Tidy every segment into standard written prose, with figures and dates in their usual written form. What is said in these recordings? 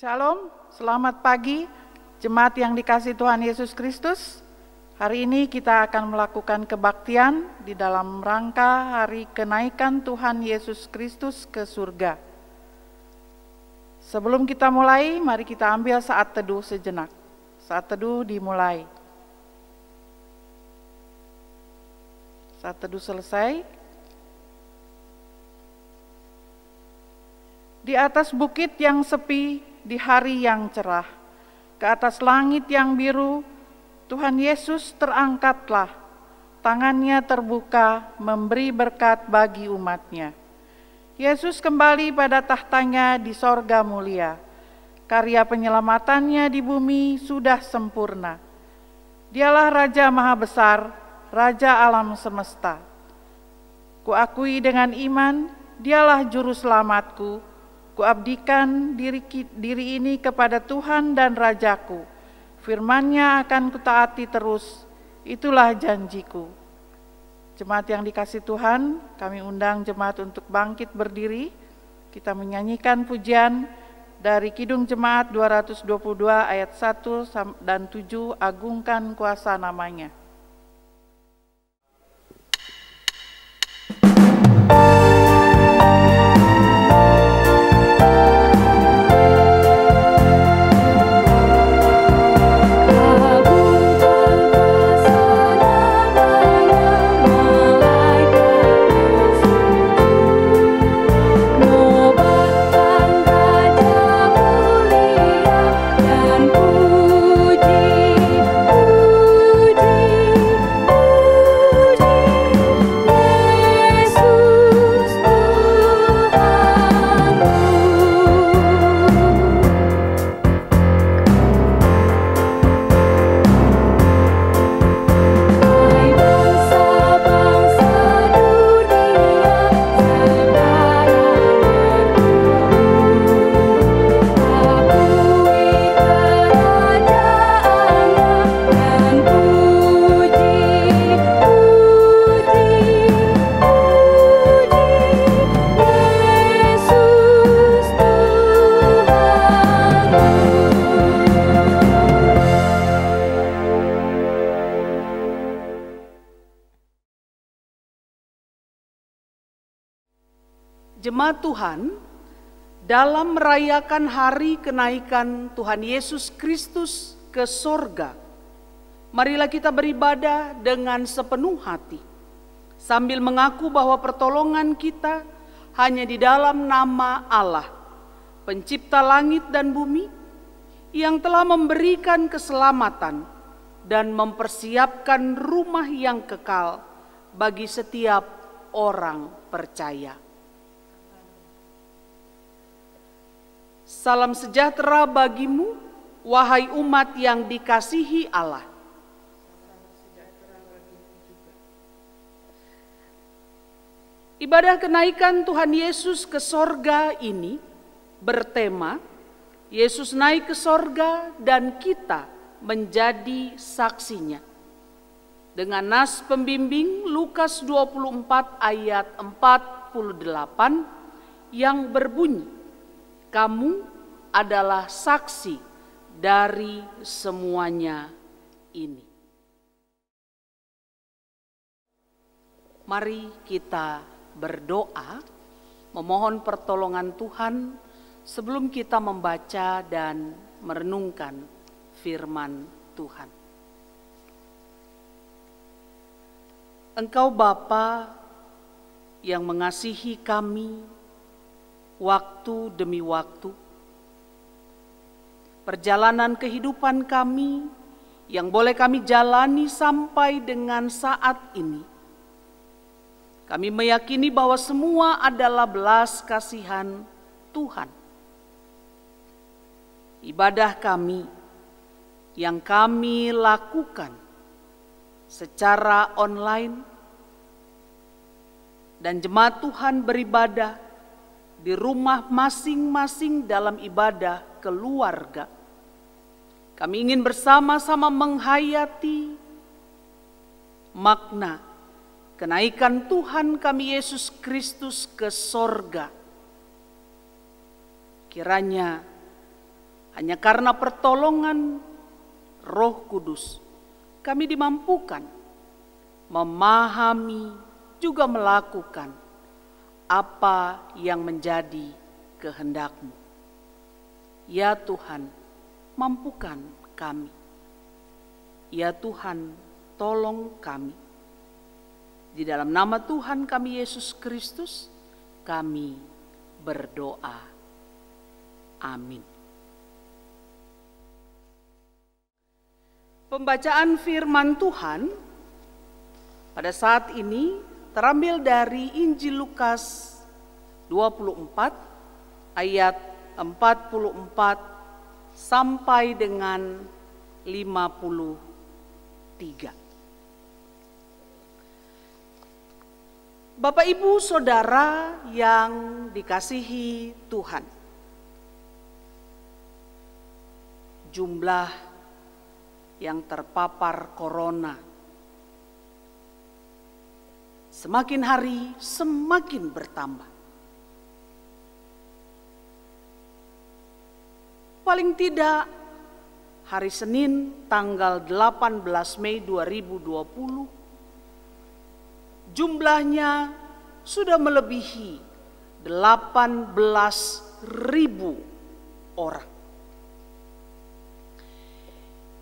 Shalom, selamat pagi jemaat yang dikasihi Tuhan Yesus Kristus. Hari ini kita akan melakukan kebaktian di dalam rangka hari kenaikan Tuhan Yesus Kristus ke surga. Sebelum kita mulai, mari kita ambil saat teduh sejenak. Saat teduh dimulai. Saat teduh selesai. Di atas bukit yang sepi, di hari yang cerah, ke atas langit yang biru, Tuhan Yesus terangkatlah, tangannya terbuka memberi berkat bagi umatnya. Yesus kembali pada tahtanya di sorga mulia, karya penyelamatannya di bumi sudah sempurna. Dialah Raja Maha Besar, Raja alam semesta. Kuakui dengan iman, dialah juru selamatku. Kuabdikan diri ini kepada Tuhan dan Rajaku. Firman-Nya akan kutaati terus, itulah janjiku. Jemaat yang dikasihi Tuhan, kami undang jemaat untuk bangkit berdiri. Kita menyanyikan pujian dari Kidung Jemaat 222 ayat 1 dan 7, agungkan kuasa namanya. Jemaat Tuhan, dalam merayakan hari kenaikan Tuhan Yesus Kristus ke sorga, marilah kita beribadah dengan sepenuh hati, sambil mengaku bahwa pertolongan kita hanya di dalam nama Allah, pencipta langit dan bumi, yang telah memberikan keselamatan dan mempersiapkan rumah yang kekal bagi setiap orang percaya. Salam sejahtera bagimu, wahai umat yang dikasihi Allah. Ibadah kenaikan Tuhan Yesus ke sorga ini bertema, Yesus naik ke sorga dan kita menjadi saksinya. Dengan nas pembimbing Lukas 24 ayat 48 yang berbunyi, kamu adalah saksi dari semuanya ini. Mari kita berdoa, memohon pertolongan Tuhan sebelum kita membaca dan merenungkan firman Tuhan. Engkau Bapa yang mengasihi kami waktu demi waktu, perjalanan kehidupan kami yang boleh kami jalani sampai dengan saat ini. Kami meyakini bahwa semua adalah belas kasihan Tuhan. Ibadah kami yang kami lakukan secara online dan jemaat Tuhan beribadah di rumah masing-masing dalam ibadah keluarga. Kami ingin bersama-sama menghayati makna kenaikan Tuhan kami Yesus Kristus ke sorga. Kiranya Hanya karena pertolongan Roh Kudus, kami dimampukan memahami juga melakukan apa yang menjadi kehendak-Mu. Ya Tuhan, mampukan kami. Ya Tuhan, tolong kami. Di dalam nama Tuhan kami Yesus Kristus, kami berdoa. Amin. Pembacaan firman Tuhan pada saat ini terambil dari Injil Lukas 24 ayat 44 sampai dengan 53. Bapak, Ibu, Saudara yang dikasihi Tuhan, jumlah yang terpapar corona semakin hari semakin bertambah. Paling tidak hari Senin tanggal 18 Mei 2020 jumlahnya sudah melebihi 18.000 orang.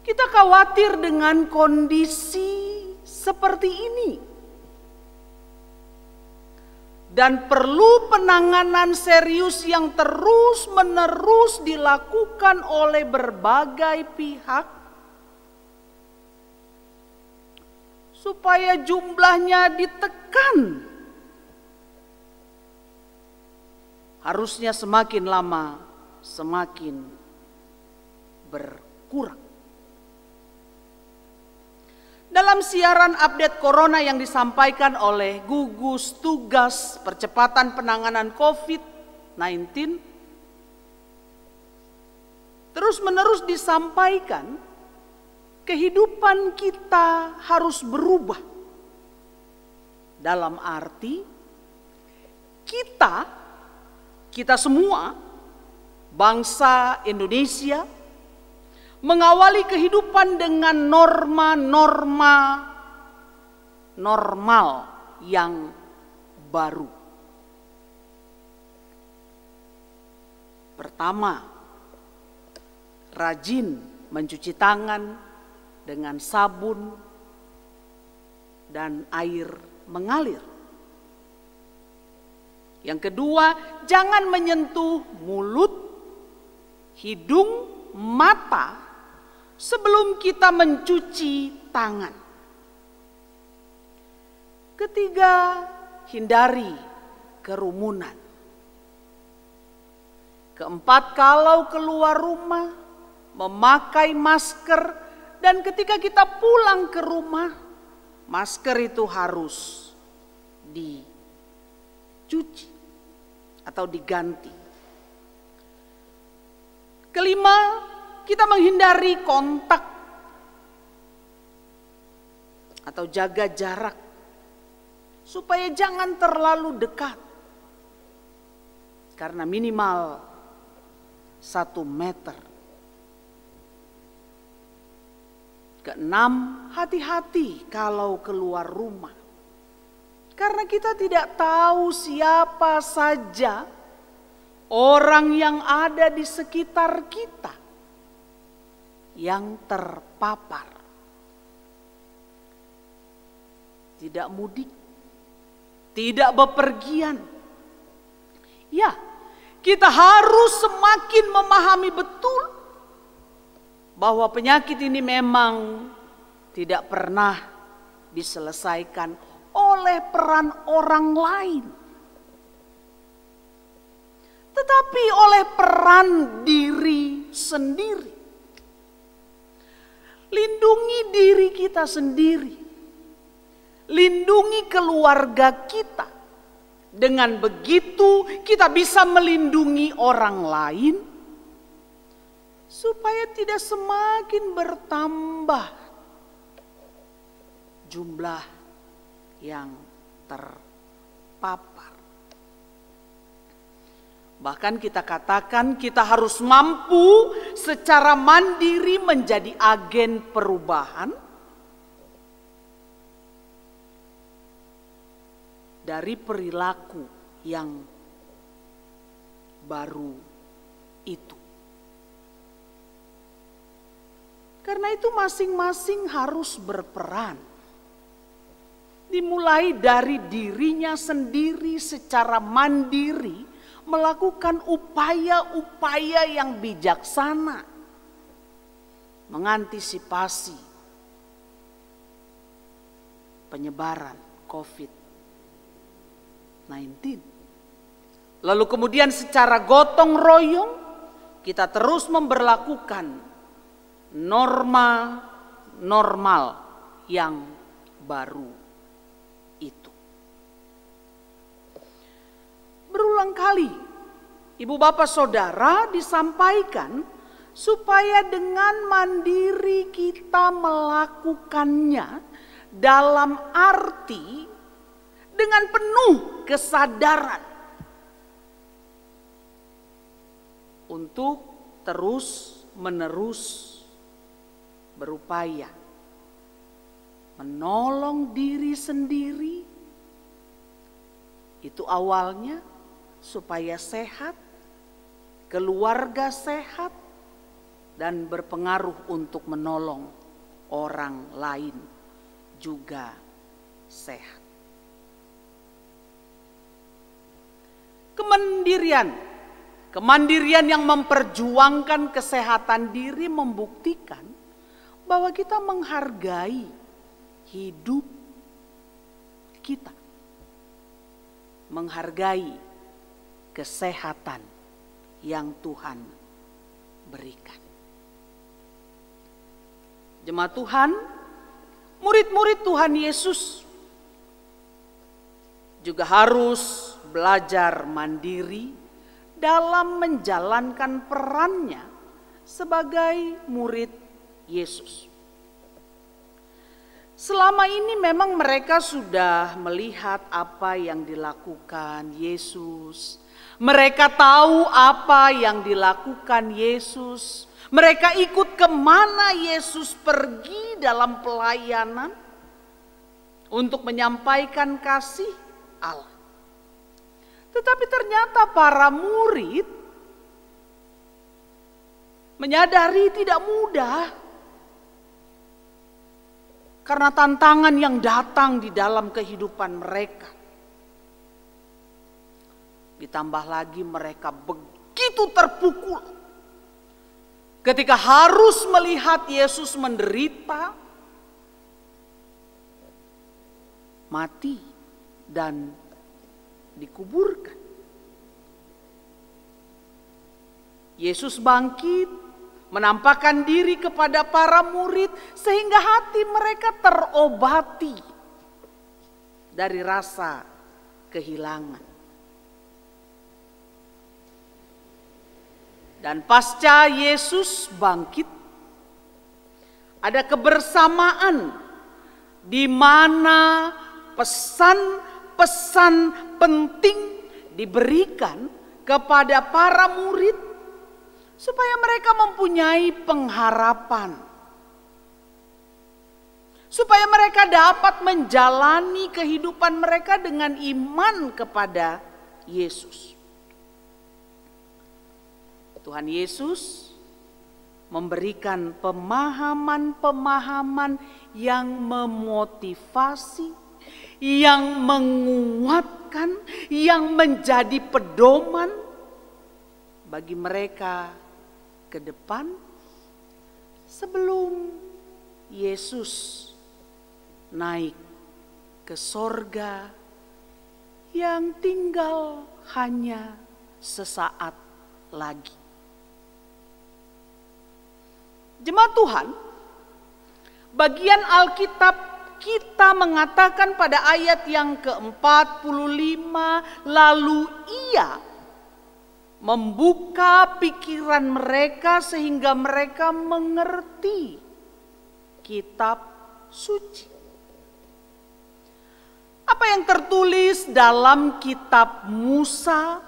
Kita khawatir dengan kondisi seperti ini dan perlu penanganan serius yang terus-menerus dilakukan oleh berbagai pihak supaya jumlahnya ditekan. Harusnya semakin lama semakin berkurang. Dalam siaran update corona yang disampaikan oleh gugus tugas percepatan penanganan COVID-19, terus-menerus disampaikan kehidupan kita harus berubah. Dalam arti kita semua bangsa Indonesia mengawali kehidupan dengan norma-norma normal yang baru. Pertama, rajin mencuci tangan dengan sabun dan air mengalir. Yang kedua, jangan menyentuh mulut, hidung, mata sebelum kita mencuci tangan. Ketiga, hindari kerumunan. Keempat, kalau keluar rumah, memakai masker, dan ketika kita pulang ke rumah, masker itu harus dicuci atau diganti. Kelima, kita menghindari kontak atau jaga jarak supaya jangan terlalu dekat, karena minimal 1 meter. Keenam, hati-hati kalau keluar rumah, karena kita tidak tahu siapa saja orang yang ada di sekitar kita yang terpapar. Tidak mudik, tidak bepergian. Ya, kita harus semakin memahami betul bahwa penyakit ini memang tidak pernah diselesaikan oleh peran orang lain, tetapi oleh peran diri sendiri. Lindungi diri kita sendiri, lindungi keluarga kita. Dengan begitu kita bisa melindungi orang lain supaya tidak semakin bertambah jumlah yang terpapar. Bahkan kita katakan kita harus mampu secara mandiri menjadi agen perubahan dari perilaku yang baru itu. Karena itu masing-masing harus berperan. Dimulai dari dirinya sendiri secara mandiri melakukan upaya-upaya yang bijaksana mengantisipasi penyebaran COVID-19. Lalu kemudian secara gotong royong kita terus memberlakukan norma normal yang baru itu. Berulang kali Ibu Bapak Saudara disampaikan supaya dengan mandiri kita melakukannya dalam arti dengan penuh kesadaran untuk terus-menerus berupaya menolong diri sendiri. Itu awalnya supaya sehat, keluarga sehat, dan berpengaruh untuk menolong orang lain juga sehat. Kemandirian yang memperjuangkan kesehatan diri membuktikan bahwa kita menghargai hidup kita, menghargai kesehatan yang Tuhan berikan. Jemaat Tuhan, murid-murid Tuhan Yesus juga harus belajar mandiri dalam menjalankan perannya sebagai murid Yesus. Selama ini memang mereka sudah melihat apa yang dilakukan Yesus. Mereka tahu apa yang dilakukan Yesus. Mereka ikut kemana Yesus pergi dalam pelayanan untuk menyampaikan kasih Allah. Tetapi ternyata para murid menyadari tidak mudah karena tantangan yang datang di dalam kehidupan mereka. Ditambah lagi mereka begitu terpukul ketika harus melihat Yesus menderita, mati, dan dikuburkan. Yesus bangkit, menampakkan diri kepada para murid sehingga hati mereka terobati dari rasa kehilangan. Dan pasca Yesus bangkit, ada kebersamaan di mana pesan-pesan penting diberikan kepada para murid supaya mereka mempunyai pengharapan, supaya mereka dapat menjalani kehidupan mereka dengan iman kepada Yesus. Tuhan Yesus memberikan pemahaman-pemahaman yang memotivasi, yang menguatkan, yang menjadi pedoman bagi mereka ke depan sebelum Yesus naik ke sorga yang tinggal hanya sesaat lagi. Jemaat Tuhan, bagian Alkitab kita mengatakan pada ayat yang ke-45, lalu Ia membuka pikiran mereka sehingga mereka mengerti kitab suci. Apa yang tertulis dalam kitab Musa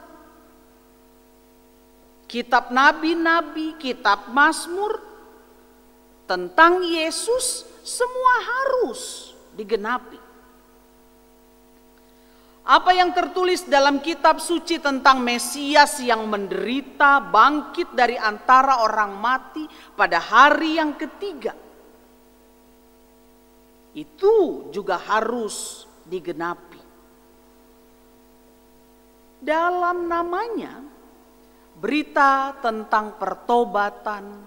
kitab nabi-nabi, kitab Mazmur tentang Yesus semua harus digenapi. Apa yang tertulis dalam kitab suci tentang Mesias yang menderita, bangkit dari antara orang mati pada hari yang ketiga, itu juga harus digenapi. Dalam namanya, berita tentang pertobatan,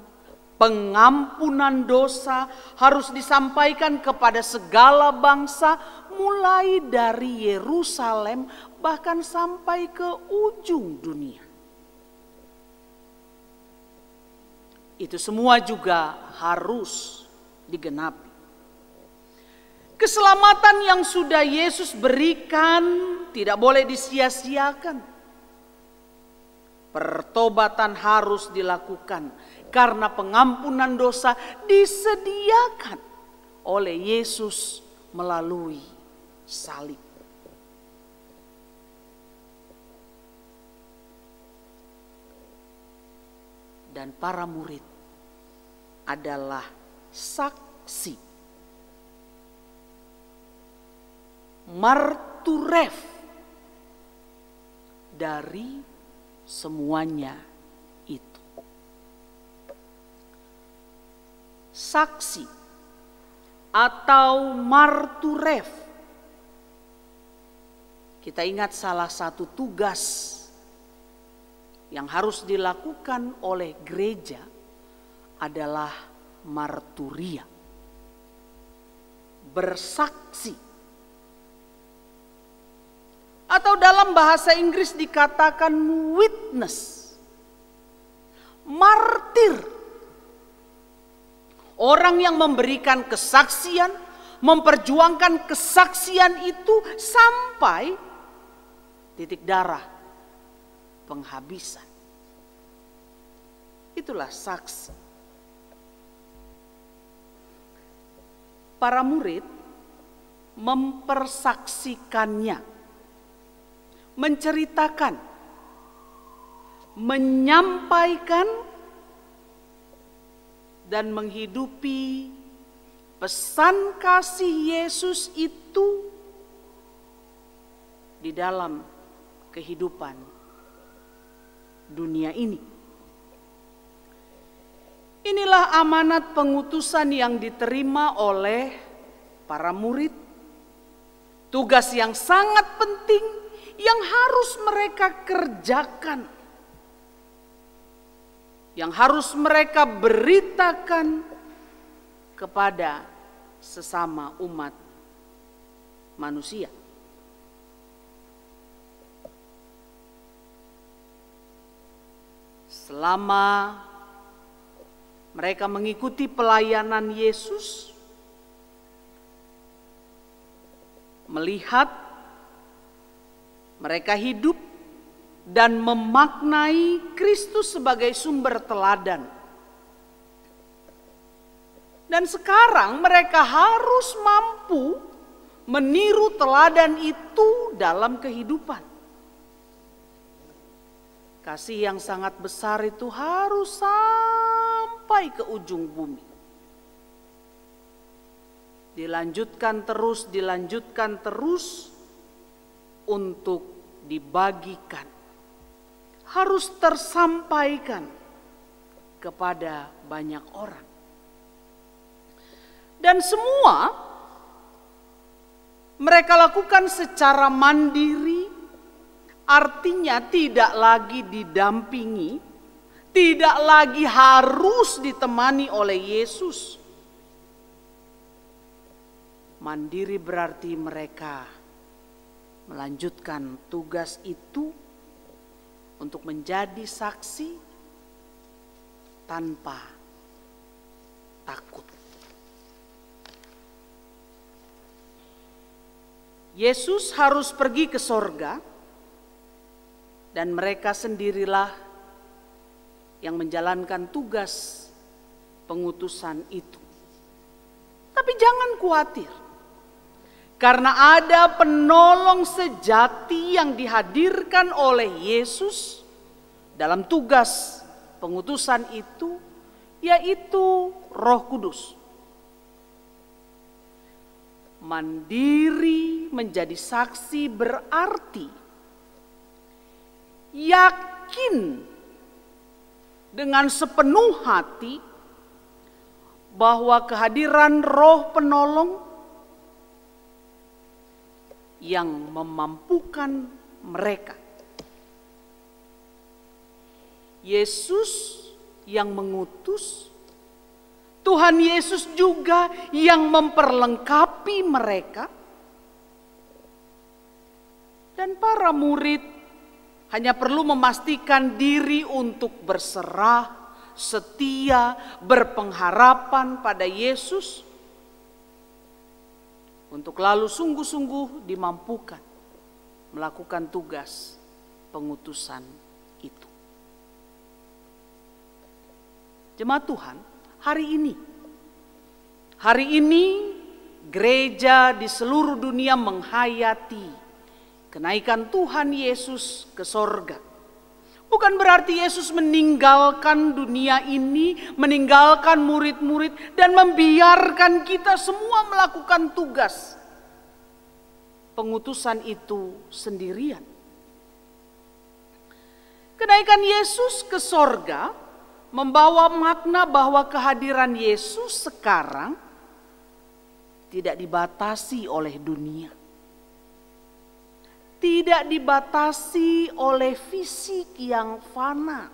pengampunan dosa harus disampaikan kepada segala bangsa, mulai dari Yerusalem bahkan sampai ke ujung dunia. Itu semua juga harus digenapi. Keselamatan yang sudah Yesus berikan tidak boleh disia-siakan. Pertobatan harus dilakukan karena pengampunan dosa disediakan oleh Yesus melalui salib. Dan para murid adalah saksi, marturef dari semuanya itu. Saksi atau marturef, kita ingat salah satu tugas yang harus dilakukan oleh gereja adalah marturia, bersaksi. Atau dalam bahasa Inggris dikatakan witness, martir. Orang yang memberikan kesaksian, memperjuangkan kesaksian itu sampai titik darah penghabisan. Itulah saksi. Para murid mempersaksikannya, menceritakan, menyampaikan, dan menghidupi pesan kasih Yesus itu di dalam kehidupan dunia ini. Inilah amanat pengutusan yang diterima oleh para murid. Tugas yang sangat penting yang harus mereka kerjakan, yang harus mereka beritakan kepada sesama umat manusia. Selama mereka mengikuti pelayanan Yesus, melihat mereka hidup dan memaknai Kristus sebagai sumber teladan. Dan sekarang mereka harus mampu meniru teladan itu dalam kehidupan. Kasih yang sangat besar itu harus sampai ke ujung bumi. Dilanjutkan terus untuk dibagikan. Harus tersampaikan kepada banyak orang. Dan semua mereka lakukan secara mandiri, artinya tidak lagi didampingi, tidak lagi harus ditemani oleh Yesus. Mandiri berarti mereka melanjutkan tugas itu untuk menjadi saksi tanpa takut. Yesus harus pergi ke sorga dan mereka sendirilah yang menjalankan tugas pengutusan itu. Tapi jangan khawatir, karena ada penolong sejati yang dihadirkan oleh Yesus dalam tugas pengutusan itu, yaitu Roh Kudus. Mandiri menjadi saksi berarti yakin dengan sepenuh hati bahwa kehadiran Roh Penolong yang memampukan mereka. Yesus yang mengutus, Tuhan Yesus juga yang memperlengkapi mereka, dan para murid hanya perlu memastikan diri untuk berserah, setia, berpengharapan pada Yesus, untuk lalu sungguh-sungguh dimampukan melakukan tugas pengutusan itu. Jemaat Tuhan, hari ini gereja di seluruh dunia menghayati kenaikan Tuhan Yesus ke sorga. Bukan berarti Yesus meninggalkan dunia ini, meninggalkan murid-murid, dan membiarkan kita semua melakukan tugas pengutusan itu sendirian. Kenaikan Yesus ke sorga membawa makna bahwa kehadiran Yesus sekarang tidak dibatasi oleh dunia. Tidak dibatasi oleh fisik yang fana.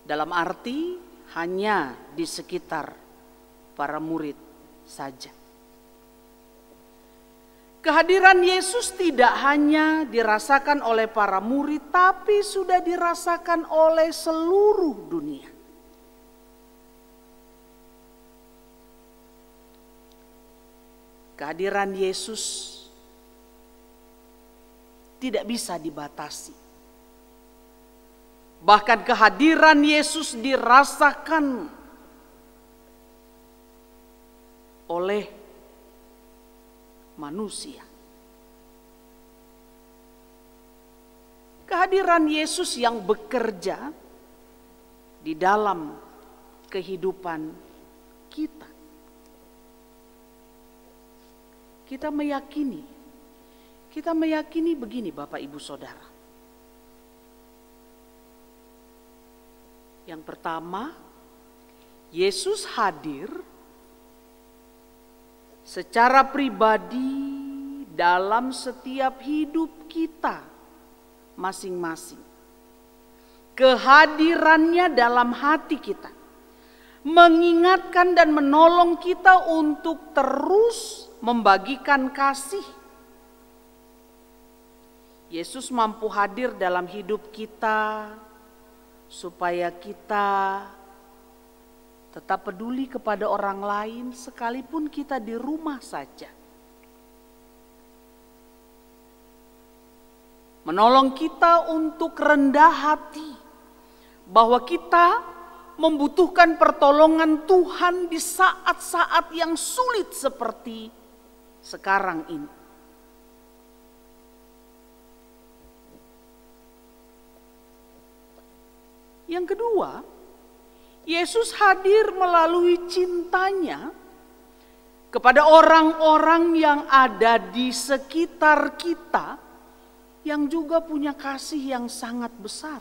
Dalam arti hanya di sekitar para murid saja. Kehadiran Yesus tidak hanya dirasakan oleh para murid, tapi sudah dirasakan oleh seluruh dunia. Kehadiran Yesus tidak bisa dibatasi. Bahkan kehadiran Yesus dirasakan oleh manusia. Kehadiran Yesus yang bekerja di dalam kehidupan kita. Kita meyakini begini Bapak Ibu Saudara. Yang pertama, Yesus hadir secara pribadi dalam setiap hidup kita masing-masing. Kehadirannya dalam hati kita mengingatkan dan menolong kita untuk terus membagikan kasih. Yesus mampu hadir dalam hidup kita supaya kita tetap peduli kepada orang lain sekalipun kita di rumah saja. Menolong kita untuk rendah hati bahwa kita membutuhkan pertolongan Tuhan di saat-saat yang sulit seperti sekarang ini. Yang kedua, Yesus hadir melalui cintanya kepada orang-orang yang ada di sekitar kita yang juga punya kasih yang sangat besar.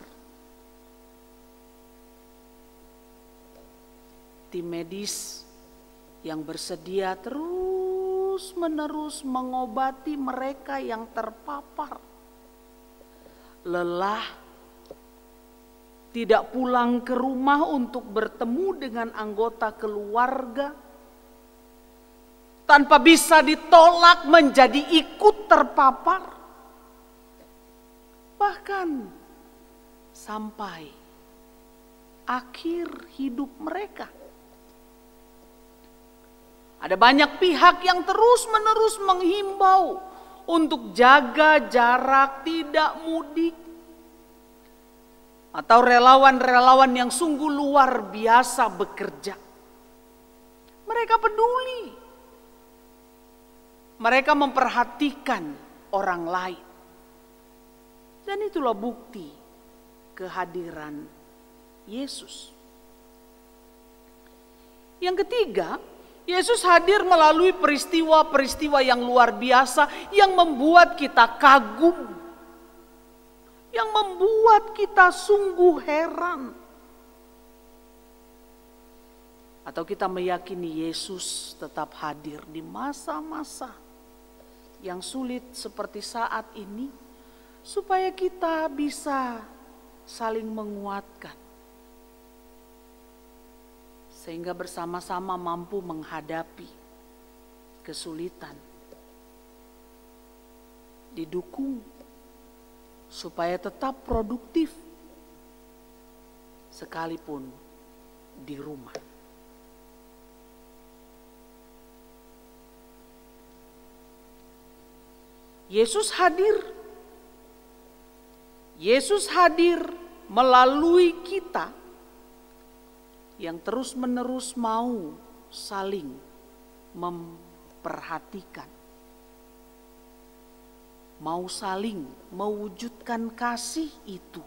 Tim medis yang bersedia terus-menerus mengobati mereka yang terpapar. Lelah, tidak pulang ke rumah untuk bertemu dengan anggota keluarga, tanpa bisa ditolak menjadi ikut terpapar, bahkan sampai akhir hidup mereka. Ada banyak pihak yang terus-menerus menghimbau untuk jaga jarak, tidak mudik, atau relawan-relawan yang sungguh luar biasa bekerja. Mereka peduli Mereka memperhatikan orang lain. Dan itulah bukti kehadiran Yesus. Yang ketiga, Yesus hadir melalui peristiwa-peristiwa yang luar biasa yang membuat kita kagum, yang membuat kita sungguh heran. Atau kita meyakini Yesus tetap hadir di masa-masa yang sulit seperti saat ini, supaya kita bisa saling menguatkan, sehingga bersama-sama mampu menghadapi kesulitan, didukung supaya tetap produktif sekalipun di rumah. Yesus hadir melalui kita yang terus-menerus mau saling memperhatikan, mau saling mewujudkan kasih itu.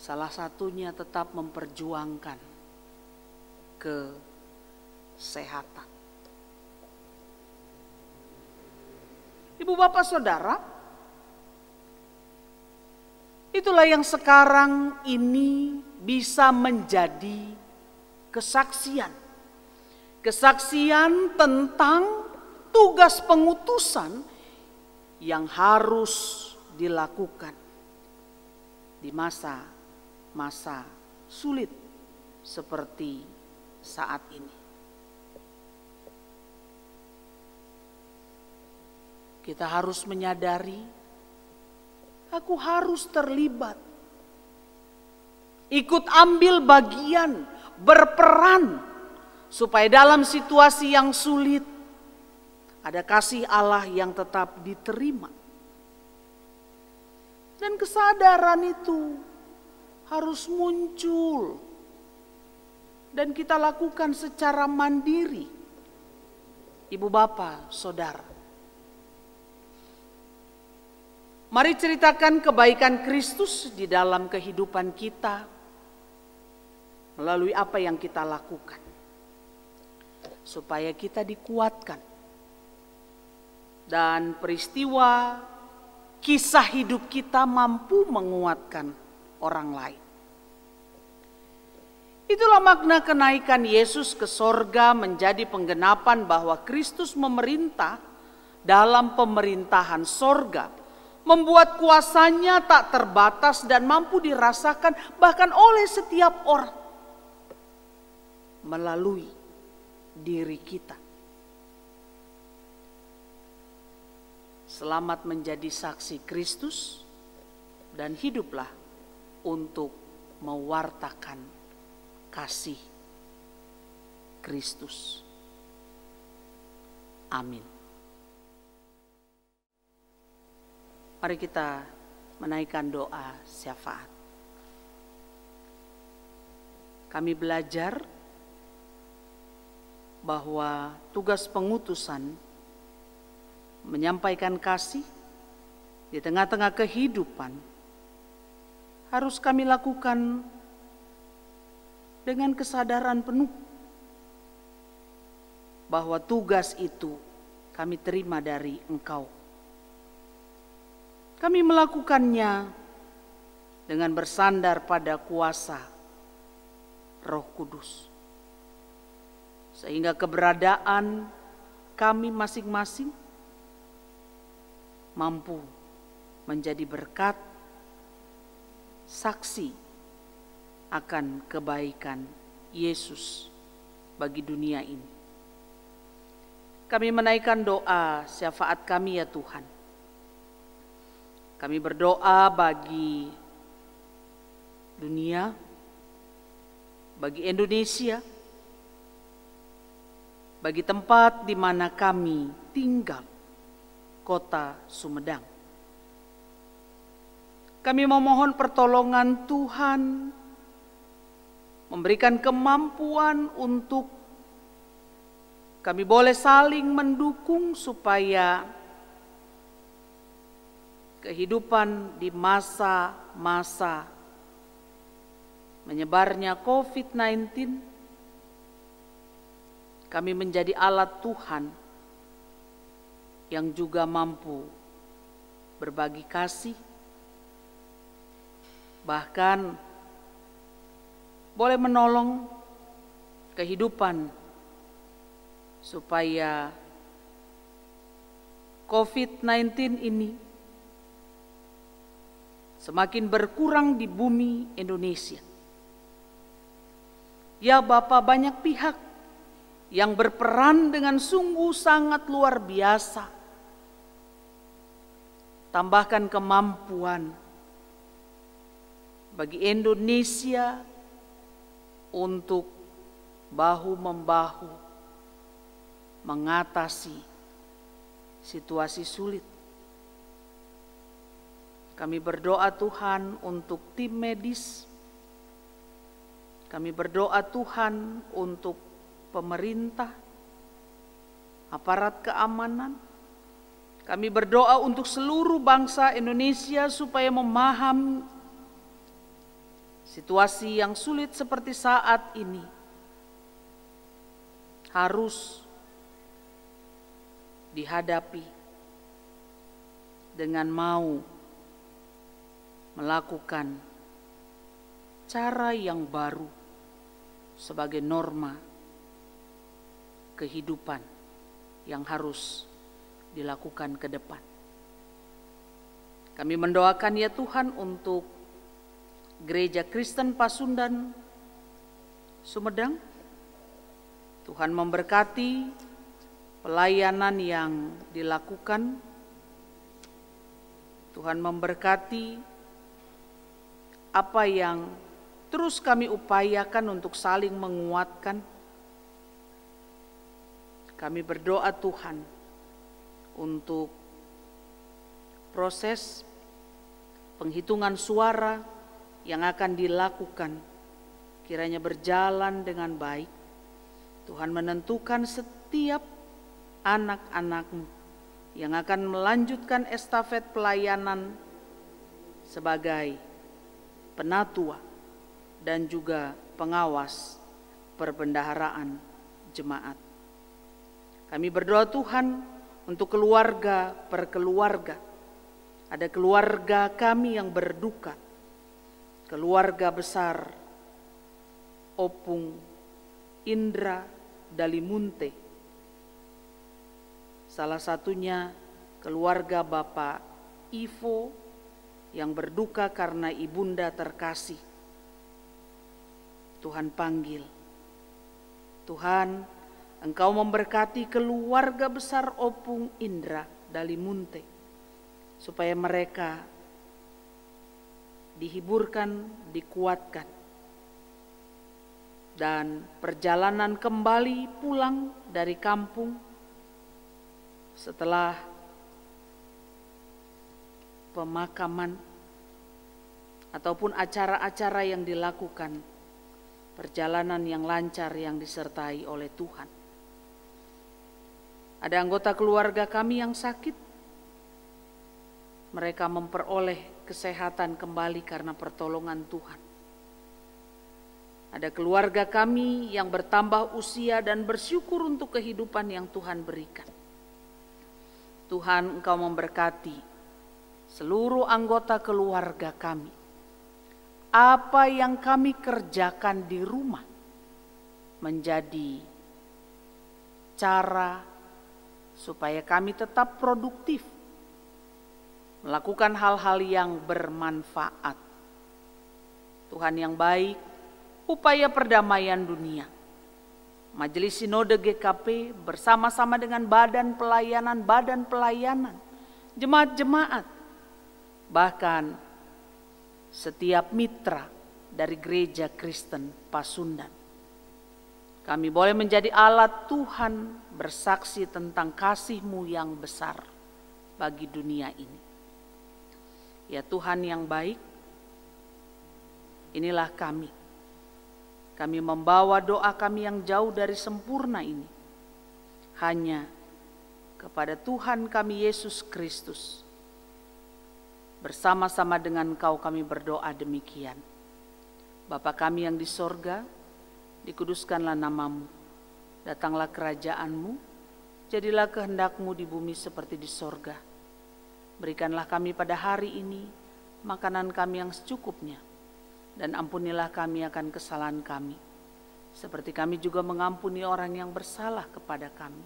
Salah satunya tetap memperjuangkan kesehatan. Ibu, bapak, saudara, itulah yang sekarang ini bisa menjadi kesaksian. Kesaksian tentang tugas pengutusan yang harus dilakukan di masa-masa sulit seperti saat ini. Kita harus menyadari, aku harus terlibat, ikut ambil bagian, berperan, supaya dalam situasi yang sulit ada kasih Allah yang tetap diterima. Dan kesadaran itu harus muncul dan kita lakukan secara mandiri. Ibu, bapak, saudara, mari ceritakan kebaikan Kristus di dalam kehidupan kita melalui apa yang kita lakukan, supaya kita dikuatkan dan peristiwa kisah hidup kita mampu menguatkan orang lain. Itulah makna kenaikan Yesus ke sorga, menjadi penggenapan bahwa Kristus memerintah dalam pemerintahan sorga, membuat kuasanya tak terbatas dan mampu dirasakan bahkan oleh setiap orang melalui diri kita. Selamat menjadi saksi Kristus dan hiduplah untuk mewartakan kasih Kristus. Amin. Mari kita menaikkan doa syafaat. Kami belajar bahwa tugas pengutusan menyampaikan kasih di tengah-tengah kehidupan harus kami lakukan dengan kesadaran penuh bahwa tugas itu kami terima dari Engkau. Kami melakukannya dengan bersandar pada kuasa Roh Kudus, sehingga keberadaan kami masing-masing mampu menjadi berkat, saksi akan kebaikan Yesus bagi dunia ini. Kami menaikkan doa syafaat kami ya Tuhan. Kami berdoa bagi dunia, bagi Indonesia, bagi tempat di mana kami tinggal, Kota Sumedang. Kami memohon pertolongan Tuhan, memberikan kemampuan untuk kami boleh saling mendukung supaya kehidupan di masa-masa menyebarnya COVID-19, kami menjadi alat Tuhan yang juga mampu berbagi kasih, bahkan boleh menolong kehidupan supaya COVID-19 ini semakin berkurang di bumi Indonesia. Ya Bapak, banyak pihak yang berperan dengan sungguh sangat luar biasa. Tambahkan kemampuan bagi Indonesia untuk bahu-membahu mengatasi situasi sulit. Kami berdoa Tuhan untuk tim medis. Kami berdoa Tuhan untuk pemerintah, aparat keamanan. Kami berdoa untuk seluruh bangsa Indonesia supaya memahami situasi yang sulit seperti saat ini harus dihadapi dengan mau melakukan cara yang baru sebagai norma kehidupan yang harus dilakukan ke depan. Kami mendoakan ya Tuhan untuk Gereja Kristen Pasundan Sumedang. Tuhan memberkati pelayanan yang dilakukan. Tuhan memberkati apa yang terus kami upayakan untuk saling menguatkan. Kami berdoa Tuhan untuk proses penghitungan suara yang akan dilakukan kiranya berjalan dengan baik. Tuhan menentukan setiap anak-anak-Mu yang akan melanjutkan estafet pelayanan sebagai penatua dan juga pengawas perbendaharaan jemaat. Kami berdoa Tuhan untuk keluarga per keluarga. Ada keluarga kami yang berduka, keluarga besar Opung Indra Dalimunte. Salah satunya keluarga Bapak Ivo yang berduka karena ibunda terkasih. Tuhan panggil. Tuhan, Engkau memberkati keluarga besar Opung Indra Dalimunte supaya mereka dihiburkan, dikuatkan, dan perjalanan kembali pulang dari kampung setelah pemakaman ataupun acara-acara yang dilakukan, perjalanan yang lancar yang disertai oleh Tuhan. Ada anggota keluarga kami yang sakit, mereka memperoleh kesehatan kembali karena pertolongan Tuhan. Ada keluarga kami yang bertambah usia dan bersyukur untuk kehidupan yang Tuhan berikan. Tuhan, Engkau memberkati seluruh anggota keluarga kami. Apa yang kami kerjakan di rumah menjadi cara supaya kami tetap produktif, melakukan hal-hal yang bermanfaat. Tuhan yang baik, upaya perdamaian dunia. Majelis Sinode GKP bersama-sama dengan badan pelayanan, jemaat-jemaat, bahkan setiap mitra dari Gereja Kristen Pasundan. Kami boleh menjadi alat Tuhan bersaksi tentang kasih-Mu yang besar bagi dunia ini. Ya Tuhan yang baik, inilah kami. Kami membawa doa kami yang jauh dari sempurna ini hanya kepada Tuhan kami Yesus Kristus. Bersama-sama dengan Engkau kami berdoa demikian. Bapa kami yang di sorga, dikuduskanlah namamu, datanglah kerajaan-Mu, jadilah kehendak-Mu di bumi seperti di sorga. Berikanlah kami pada hari ini makanan kami yang secukupnya, dan ampunilah kami akan kesalahan kami, seperti kami juga mengampuni orang yang bersalah kepada kami.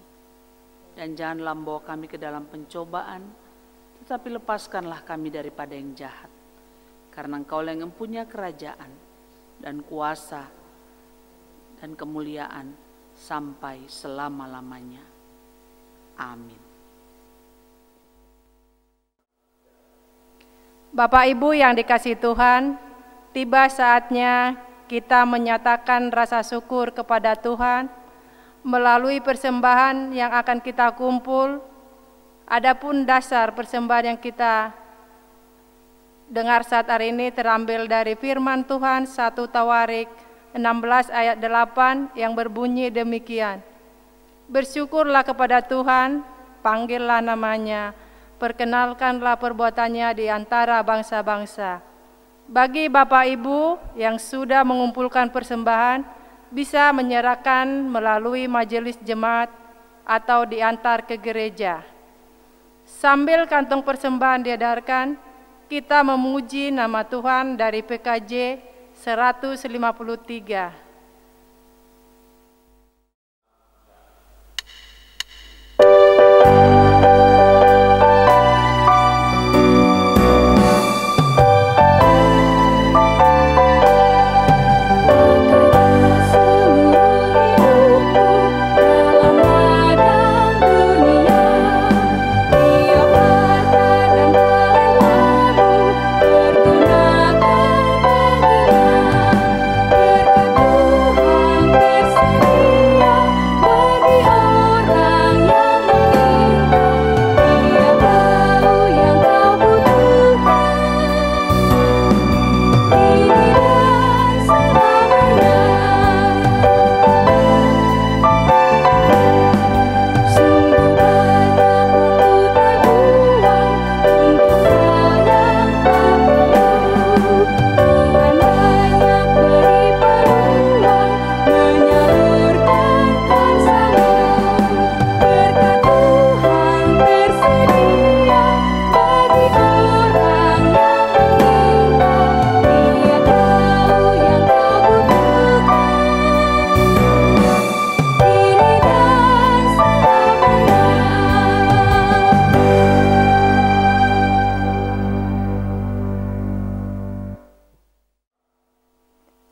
Dan janganlah membawa kami ke dalam pencobaan, tetapi lepaskanlah kami daripada yang jahat. Karena Engkau yang mempunyai kerajaan dan kuasa dan kemuliaan sampai selama-lamanya. Amin. Bapak Ibu yang dikasihi Tuhan, tiba saatnya kita menyatakan rasa syukur kepada Tuhan melalui persembahan yang akan kita kumpul. Adapun dasar persembahan yang kita dengar saat hari ini terambil dari firman Tuhan 1 Tawarik 16 ayat 8 yang berbunyi demikian. Bersyukurlah kepada Tuhan, panggillah namanya, perkenalkanlah perbuatannya di antara bangsa-bangsa. Bagi Bapak Ibu yang sudah mengumpulkan persembahan, bisa menyerahkan melalui majelis jemaat atau diantar ke gereja. Sambil kantong persembahan diedarkan, kita memuji nama Tuhan dari PKJ 153.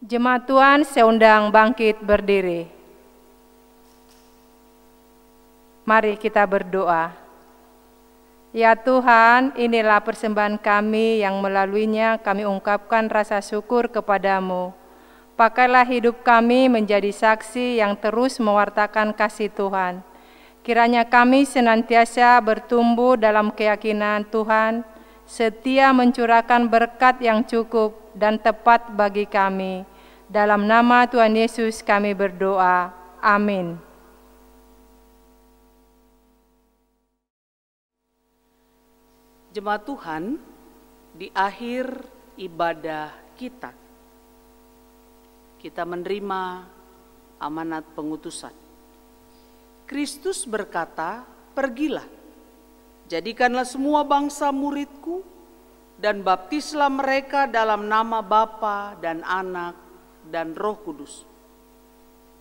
Jemaat Tuhan, saya undang bangkit berdiri. Mari kita berdoa. Ya Tuhan, inilah persembahan kami yang melaluinya kami ungkapkan rasa syukur kepadamu. Pakailah hidup kami menjadi saksi yang terus mewartakan kasih Tuhan. Kiranya kami senantiasa bertumbuh dalam keyakinan Tuhan, setia mencurahkan berkat yang cukup dan tepat bagi kami. Dalam nama Tuhan Yesus kami berdoa. Amin. Jemaat Tuhan, di akhir ibadah kita menerima amanat pengutusan. Kristus berkata, "Pergilah, jadikanlah semua bangsa muridku, dan baptislah mereka dalam nama Bapa dan Anak dan Roh Kudus.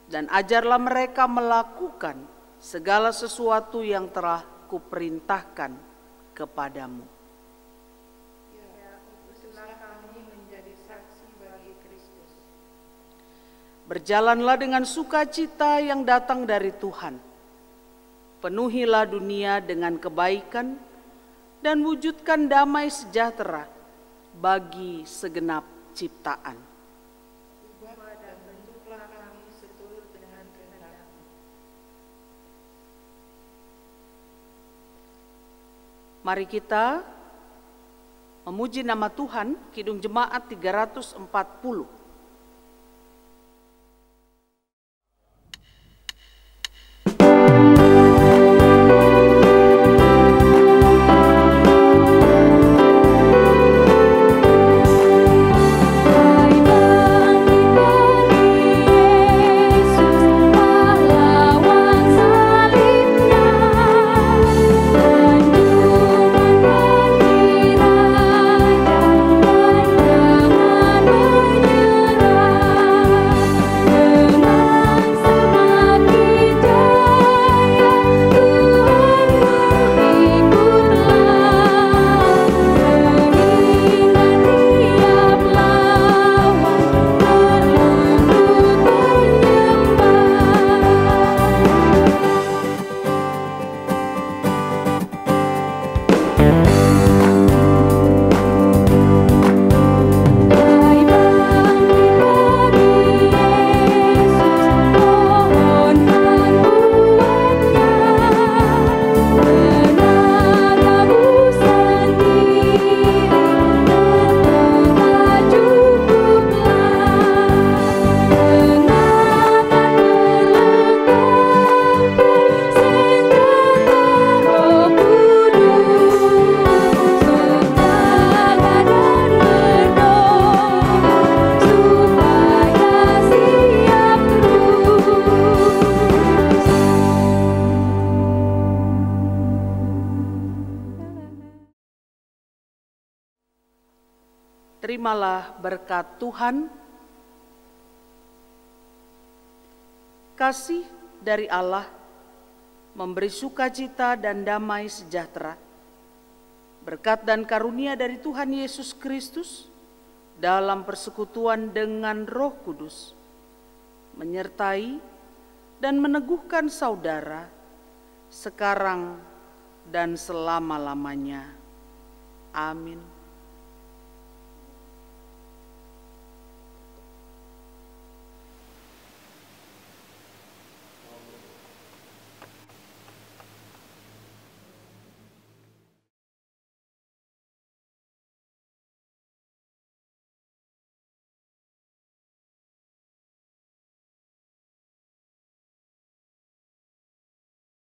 Dan ajarlah mereka melakukan segala sesuatu yang telah kuperintahkan kepadamu." Berjalanlah dengan sukacita yang datang dari Tuhan. Penuhilah dunia dengan kebaikan dan wujudkan damai sejahtera bagi segenap ciptaan. Mari kita memuji nama Tuhan, Kidung Jemaat 340. Terimalah berkat Tuhan. Kasih dari Allah memberi sukacita dan damai sejahtera. Berkat dan karunia dari Tuhan Yesus Kristus dalam persekutuan dengan Roh Kudus menyertai dan meneguhkan saudara sekarang dan selama-lamanya. Amin.